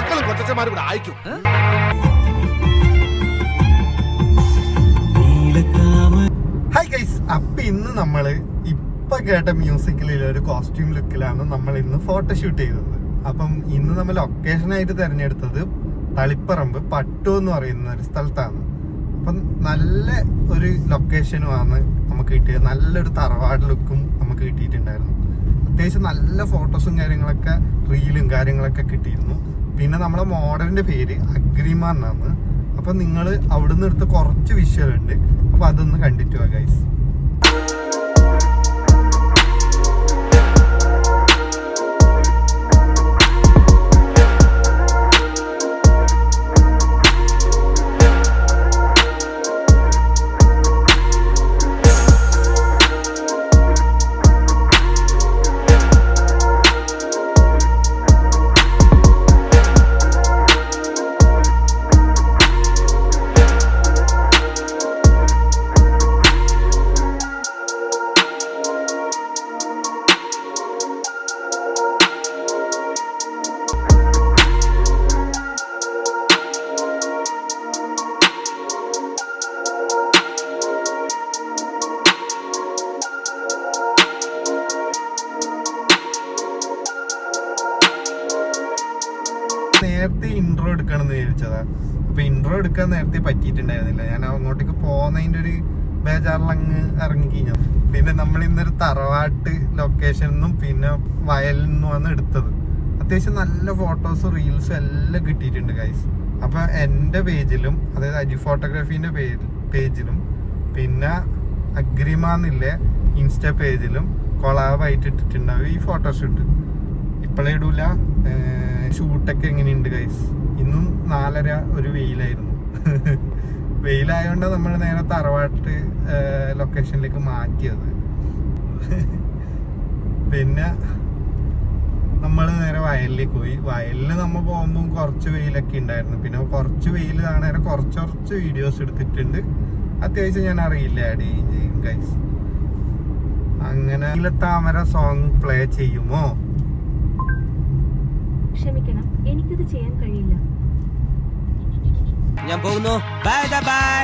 മക്കളും കൊച്ചന്മാരും ഇവിടെ അയക്കും. ഹായ് ഗൈസ്, അപ്പൊ ഇന്ന് നമ്മള് ഇപ്പൊ കേട്ട മ്യൂസിക്കിലുള്ള ഒരു കോസ്റ്റ്യൂം ലുക്കിലാണ് നമ്മൾ ഇന്ന് ഫോട്ടോഷൂട്ട് ചെയ്തത്. അപ്പം ഇന്ന് നമ്മൾ ലൊക്കേഷനായിട്ട് തിരഞ്ഞെടുത്തത് തളിപ്പറമ്പ് പട്ടു എന്ന് പറയുന്ന ഒരു സ്ഥലത്താണ്. അപ്പം നല്ല ഒരു ലൊക്കേഷനുമാണ് നമുക്ക് കിട്ടിയത്. നല്ലൊരു തറവാട് ലുക്കും നമുക്ക് കിട്ടിയിട്ടുണ്ടായിരുന്നു. അത്യാവശ്യം നല്ല ഫോട്ടോസും കാര്യങ്ങളൊക്കെ റീലും കാര്യങ്ങളൊക്കെ കിട്ടിയിരുന്നു. പിന്നെ നമ്മുടെ മോഡലിന്റെ പേര് അഗ്രിമ എന്നാണ്. അപ്പൊ നിങ്ങൾ അവിടുന്ന് എടുത്ത് കുറച്ച് വിഷ്വൽ ഉണ്ട്, അപ്പൊ അതൊന്ന് കണ്ടിട്ട് വാ ഗൈസ്. നേരത്തെ ഇൻട്രോ എടുക്കണമെന്ന് വിചാരിച്ചതാ. അപ്പൊ ഇൻട്രോ എടുക്കാൻ നേരത്തെ പറ്റിയിട്ടുണ്ടായിരുന്നില്ല. ഞാൻ അങ്ങോട്ടേക്ക് പോകുന്നതിന്റെ ഒരു ബേജാറിലങ്ങ് ഇറങ്ങി കഴിഞ്ഞു. പിന്നെ നമ്മൾ ഇന്നൊരു തറവാട്ട് ലൊക്കേഷനിൽ പിന്നെ വയലിൽ നിന്നുമാണ് എടുത്തത്. അത്യാവശ്യം നല്ല ഫോട്ടോസും റീൽസും എല്ലാം കിട്ടിയിട്ടുണ്ട് ഗൈസ്. അപ്പൊ എൻ്റെ പേജിലും, അതായത് അജി ഫോട്ടോഗ്രാഫീന്റെ പേജിലും പിന്നെ അഗ്രിമാന്നില്ലേ ഇൻസ്റ്റ പേജിലും കൊളാബായിട്ട് ഇട്ടിട്ടുണ്ടാവും ഈ ഫോട്ടോഷൂട്ട്. ഇപ്പോഴേ ഇടൂല. ഷൂട്ടൊക്കെ എങ്ങനെയുണ്ട് ഗൈസ്? ഇന്നും 4:30 ഒരു വെയിലായിരുന്നു. വെയിലായതുകൊണ്ട് നമ്മൾ നേരെ തറവാട്ട് ലൊക്കേഷനിലേക്ക് മാറ്റിയത്. പിന്നെ നമ്മൾ നേരെ വയലിലേക്ക് പോയി. വയലിൽ നമ്മൾ പോകുമ്പോൾ കുറച്ച് വെയിലൊക്കെ ഉണ്ടായിരുന്നു. പിന്നെ കുറച്ച് വെയിൽ നേരെ കുറച്ച് വീഡിയോസ് എടുത്തിട്ടുണ്ട്. അത്യാവശ്യം ഞാൻ അറിയില്ല ആഡ് ചെയ്യും ഗൈസ്. അങ്ങനെ താമര സോങ് പ്ലേ ചെയ്യുമോ? ക്ഷമിക്കണം, എനിക്കത് ചെയ്യാൻ കഴിയില്ല. ഞാൻ പോകുന്നു. Bye bye.